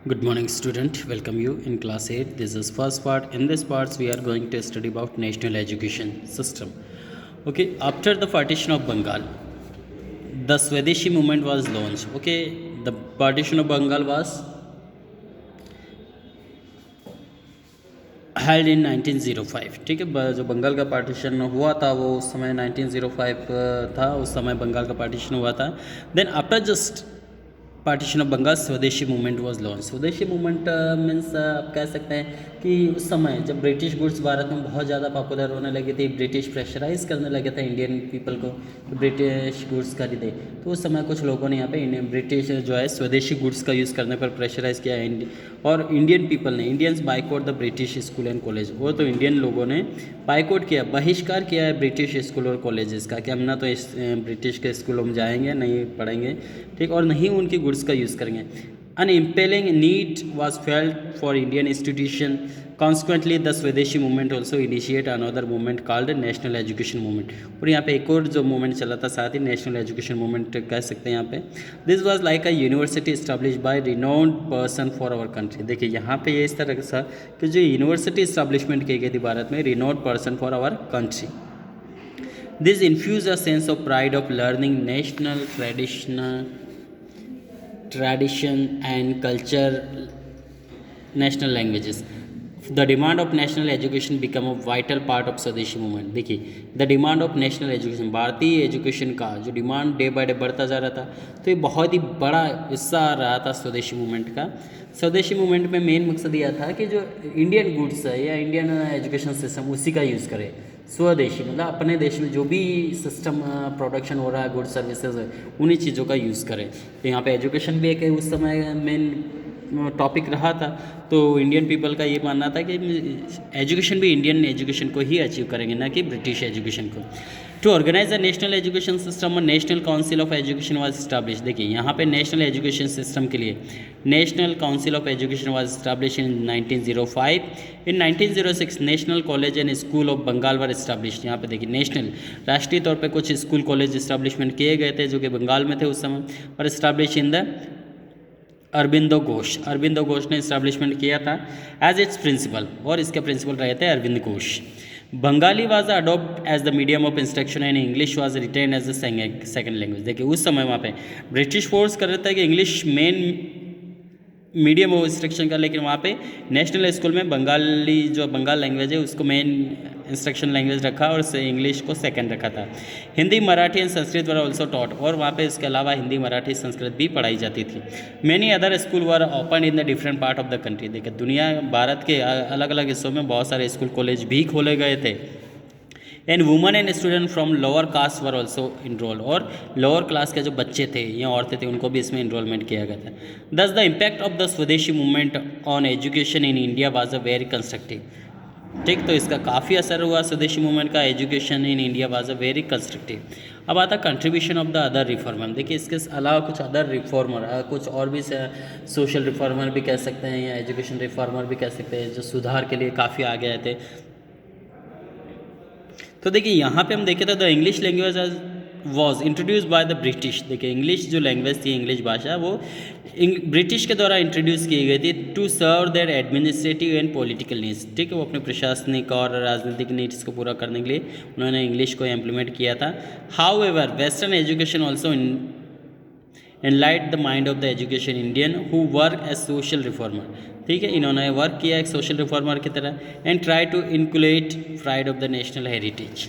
Good morning, student. Welcome you in class 8. This is first part. In this part, we are going to study about national education system. Okay, after the partition of Bengal, the Swadeshi movement was launched. Okay, the partition of Bengal was held in 1905. ठीक है, जो बंगाल का partition हुआ था वो उस समय 1905 था. उस समय बंगाल का पार्टीशन हुआ था. Then after just partition of Bengal swadeshi movement was launch. Swadeshi movement means आप कह सकते हैं कि उस समय जब ब्रिटिश गुड्स भारत में बहुत ज़्यादा पॉपुलर होने लगी थी, ब्रिटिश प्रेशराइज करने लगे थे इंडियन पीपल को ब्रिटिश गुड्स खरीदे, तो उस समय कुछ लोगों ने यहाँ पे ब्रिटिश जो है स्वदेशी गुड्स का यूज़ करने पर प्रेशराइज किया और इंडियन पीपल ने Indians boycott the British school and college. वो तो इंडियन लोगों ने बाइकआउट किया, बहिष्कार किया है ब्रिटिश स्कूल और कॉलेजेस का कि हम ना तो इस ब्रिटिश के स्कूलों में जाएंगे, नहीं पढ़ेंगे, ठीक, और नहीं उनकी गुड्स का यूज़ करेंगे. An impelling need was felt for Indian institution. Consequently, the Swadeshi movement also initiate another movement called National Education Movement. और यहाँ पे एक और जो मूवमेंट चला था साथ ही नेशनल एजुकेशन मूवमेंट कह सकते हैं यहाँ पे. This was like a university establish by renowned person for our country. देखिए यहाँ पे ये इस तरह सा कि जो यूनिवर्सिटी इस्टेब्लिशमेंट की गई थी भारत में, renowned person for our country. This infuse a sense of pride of learning national tradition and culture, national languages. The demand of national education become a vital part of स्वदेशी movement. देखिए, the demand of national education, भारतीय education का जो demand day by day बढ़ता जा रहा था, तो ये बहुत ही बड़ा हिस्सा रहा था स्वदेशी मूवमेंट का. स्वदेशी मूवमेंट में मेन मकसद यह था कि जो इंडियन गुड्स है या इंडियन एजुकेशन सिस्टम उसी का यूज़ करें. स्वदेशी मतलब अपने देश में जो भी सिस्टम प्रोडक्शन हो रहा है, गुड्स सर्विसेज है, उन्हीं चीज़ों का यूज़ करें. तो यहाँ पे एजुकेशन भी एक उस समय मेन टॉपिक रहा था. तो इंडियन पीपल का ये मानना था कि एजुकेशन भी इंडियन एजुकेशन को ही अचीव करेंगे, ना कि ब्रिटिश एजुकेशन को. To organise the national education system, national council of education was establish. देखिए यहाँ पे नेशनल एजुकेशन सिस्टम के लिए national council of education was establish in 1905. In 1906 national college and school of Bengal were establish. यहाँ पे देखिए national राष्ट्रीय तौर पे कुछ स्कूल कॉलेज इस्टेब्लिशमेंट किए गए थे जो कि बंगाल में थे उस समय, पर establish in the Aurobindo Ghosh ने इस्टेब्लिशमेंट किया था एज इट्स प्रिंसिपल, और इसके प्रिंसिपल रहे थे Arvind Ghosh. Bengali was adopt as the medium of instruction and English was retain as the second language. देखिए उस समय वहाँ पे ब्रिटिश फोर्स कर रहा था कि English main medium of instruction का, लेकिन वहाँ पे नेशनल स्कूल में बंगाली जो बंगाल लैंग्वेज है उसको मेन इंस्ट्रक्शन लैंग्वेज रखा और इंग्लिश को सेकंड रखा था. Hindi, Marathi and Sanskrit were also taught, और वहाँ पे इसके अलावा हिंदी, मराठी, संस्कृत भी पढ़ाई जाती थी. Many other school were open in the different part of the country. देखिए दुनिया भारत के अलग अलग हिस्सों में बहुत सारे स्कूल कॉलेज भी खोले गए थे. And woman and student from lower caste were also enrol, और लोअर क्लास के जो बच्चे थे या औरतें थे उनको भी इसमें इनरोलमेंट किया गया था. दस द इम्पैक्ट ऑफ द स्वदेशी movement on education in India was a very constructive. ठीक, तो इसका काफ़ी असर हुआ स्वदेशी मूवमेंट का education in India was a very constructive. अब आता contribution of the other reformer. देखिए इसके अलावा कुछ अदर रिफॉर्मर, कुछ और भी सोशल रिफॉर्मर भी कह सकते हैं या एजुकेशन रिफॉर्मर भी कह सकते हैं, जो सुधार के लिए काफ़ी आगे आए थे. तो देखिए यहाँ पे हम देखे तो the English language was introduce by the British. देखिए इंग्लिश जो लैंग्वेज थी, इंग्लिश भाषा, वो ब्रिटिश के द्वारा इंट्रोड्यूस की गई थी to serve their administrative and political needs. ठीक है, वो अपने प्रशासनिक और राजनीतिक नीड्स को पूरा करने के लिए उन्होंने इंग्लिश को इम्प्लीमेंट किया था. However western education also enlight the mind of the education Indian who work as social reformer. ठीक है, इन्होंने वर्क किया एक सोशल रिफॉर्मर की तरह and try to inculcate pride of the national heritage.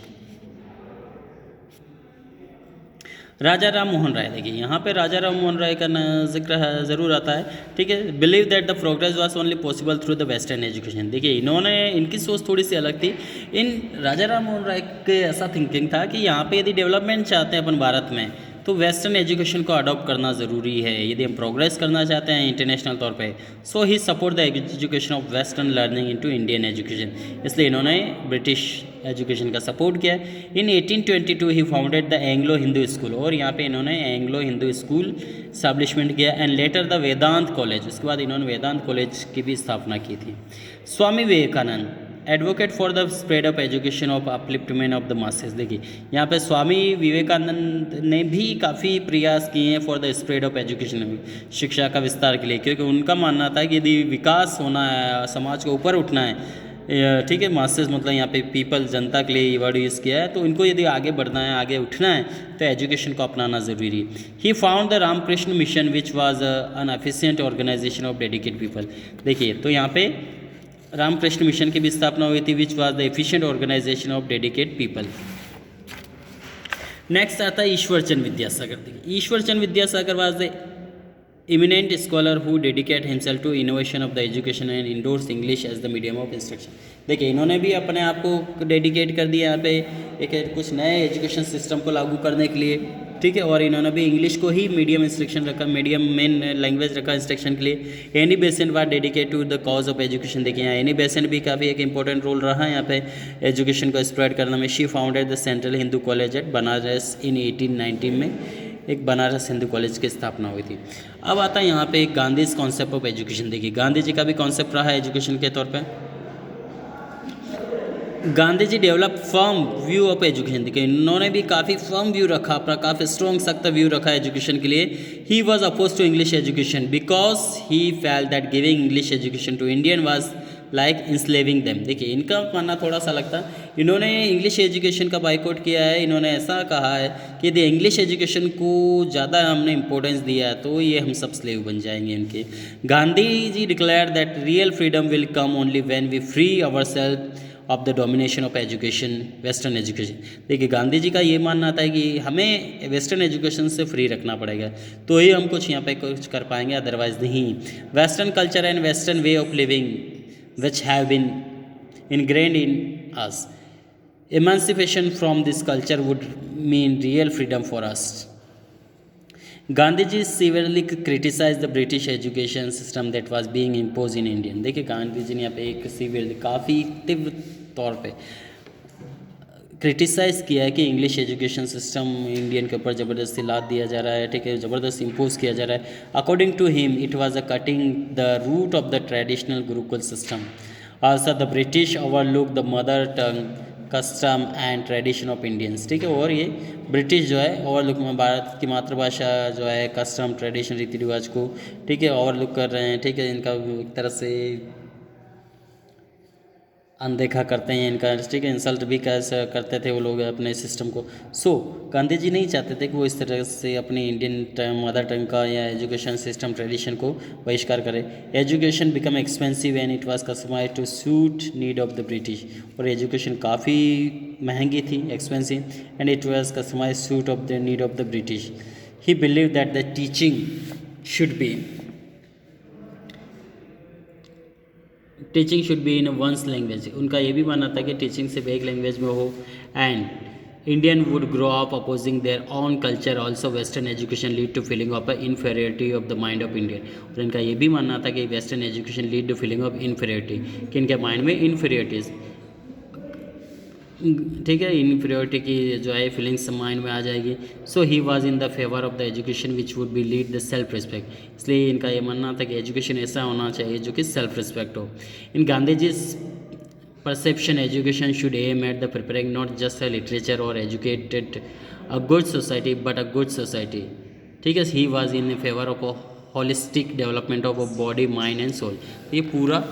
Raja Ram Mohan Roy. देखिए यहाँ पे राजा राम मोहन राय का जिक्र ज़रूर आता है. ठीक है, believe that the progress was only possible through the western education. देखिए इनकी सोच थोड़ी सी अलग थी. इन राजा राम मोहन राय के ऐसा थिंकिंग था कि यहाँ पे यदि डेवलपमेंट चाहते हैं अपन भारत में तो वेस्टर्न एजुकेशन को अडॉप्ट करना ज़रूरी है यदि हम प्रोग्रेस करना चाहते हैं इंटरनेशनल तौर पे. So he support the education of western learning into Indian education. इसलिए इन्होंने ब्रिटिश एजुकेशन का सपोर्ट किया. In 1822 he founded the Anglo Hindu school, और यहाँ पे इन्होंने एंग्लो हिंदू स्कूल स्टैब्लिशमेंट किया. And later the Vedanta college, उसके बाद इन्होंने वेदांत कॉलेज की भी स्थापना की थी. Swami Vivekananda advocate for the spread of education of upliftment of the masses. देखिए यहाँ पे स्वामी विवेकानंद ने भी काफ़ी प्रयास किए हैं for the spread of education, शिक्षा का विस्तार के लिए, क्योंकि उनका मानना था कि यदि विकास होना है, समाज को ऊपर उठना है, ठीक है, मासेस मतलब यहाँ पे पीपल, जनता के लिए वर्ड यूज़ किया है, तो इनको यदि आगे बढ़ना है, आगे उठना है, तो एजुकेशन को अपनाना ज़रूरी है। He found the Ramakrishna Mission which was an efficient organisation of dedicated people. देखिए तो यहाँ पे रामकृष्ण मिशन की भी स्थापना हुई थी, which was the efficient organisation of dedicated people. Next आता है ईश्वरचंद विद्यासागर। देखिए Ishwarchand Vidyasagar was the eminent scholar who dedicate himself to innovation of the education and endorsed English as the medium of instruction। देखिए इन्होंने भी अपने आप को डेडिकेट कर दिया यहाँ पे एक कुछ नए एजुकेशन सिस्टम को लागू करने के लिए, ठीक है, और इन्होंने भी इंग्लिश को ही मीडियम इंस्ट्रक्शन रखा, मीडियम मेन लैंग्वेज रखा इंस्ट्रक्शन के लिए। Annie Besant was dedicate to the cause of education. देखिए यहाँ एनी बेसेंट भी काफ़ी एक इंपॉर्टेंट रोल रहा है यहाँ पे एजुकेशन को स्प्रेड करने में। She founded the Central Hindu College at Banaras in 1819 में, एक बनारस हिंदू कॉलेज की स्थापना हुई थी। अब आता है यहाँ पे एक गांधी कॉन्सेप्ट ऑफ एजुकेशन। देखिए गांधी जी का भी कॉन्सेप्ट रहा है एजुकेशन के तौर पे। Gandhi ji develop firm view of education. देखिए इन्होंने भी काफ़ी फर्म व्यू रखा, अपना काफ़ी स्ट्रॉन्ग सख्त व्यू रखा एजुकेशन के लिए। He was oppose to English education because he felt that giving English education to Indian was like enslaving them. देखिए इनका मानना थोड़ा सा लगता है, इन्होंने इंग्लिश एजुकेशन का बाइकआउट किया है। इन्होंने ऐसा कहा है कि यदि इंग्लिश एजुकेशन को ज़्यादा हमने इंपॉर्टेंस दिया है तो ये हम सब स्लेव बन जाएंगे इनके। Gandhi ji declare that real freedom will come only when we free our self of the domination of education, western education. देखिए गांधी जी का ये मानना था कि हमें वेस्टर्न एजुकेशन से फ्री रखना पड़ेगा तो ही हम कुछ यहाँ पे कुछ कर पाएंगे, अदरवाइज नहीं। Western culture and western way of living which have been ingrained in us. Emancipation from this culture would mean real freedom for us. Gandhi ji severely criticized the British education system that was being imposed in India। देखिए गांधी जी ने यहाँ पे एक severe काफ़ी तीव्र तौर पे criticise किया है कि इंग्लिश एजुकेशन सिस्टम इंडियन के ऊपर ज़बरदस्ती लाद दिया जा रहा है, ठीक है, ज़बरदस्त इम्पोज किया जा रहा है। According to him it was a cutting the root of the traditional gurukul system. Also the British overlook the mother tongue custom and tradition of Indians. ठीक है, और ये ब्रिटिश जो है ओवरलुक में भारत की मातृभाषा जो है, कस्टम, ट्रेडिशन, रीति रिवाज को, ठीक है, ओवरलुक कर रहे हैं, ठीक है, इनका एक तरह से अनदेखा करते हैं इनका, ठीक है, इंसल्ट भी कैसे करते थे वो लोग अपने सिस्टम को। सो गांधी जी नहीं चाहते थे कि वो इस तरह से अपनी इंडियन मदर टंग का या एजुकेशन सिस्टम ट्रेडिशन को बहिष्कार करे। Education become expensive and it was customized to suit need of the British. और एजुकेशन काफ़ी महंगी थी, expensive, and it was customized suit of the need of the British. He believe that the teaching should be in one's language. उनका ये भी मानना था कि टीचिंग सिर्फ एक लैंग्वेज में हो, and Indian would grow up opposing their own culture. Also western education lead to feeling of inferiority of the mind of Indian. और इनका ये भी मानना था कि western education lead to feeling of inferiority, कि इनके माइंड में इन्फीरियरिटीज़, ठीक है, इन्फीरियरिटी की जो है फीलिंग्स माइंड में आ जाएगी। So he was in the favour of the education which would be lead the self respect. इसलिए इनका ये मानना था कि एजुकेशन ऐसा होना चाहिए जो कि सेल्फ रिस्पेक्ट हो। इन Gandhi ji perception education should aim at the preparing not just a literature or educated a good society but a good society। ठीक है, he was in favor of a holistic development of a body, mind and soul। ये पूरा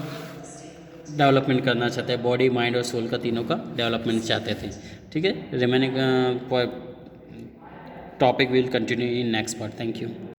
development करना चाहते हैं, body, mind और soul का, तीनों का डेवलपमेंट चाहते थे। ठीक है, remaining topic will continue in next part. Thank you.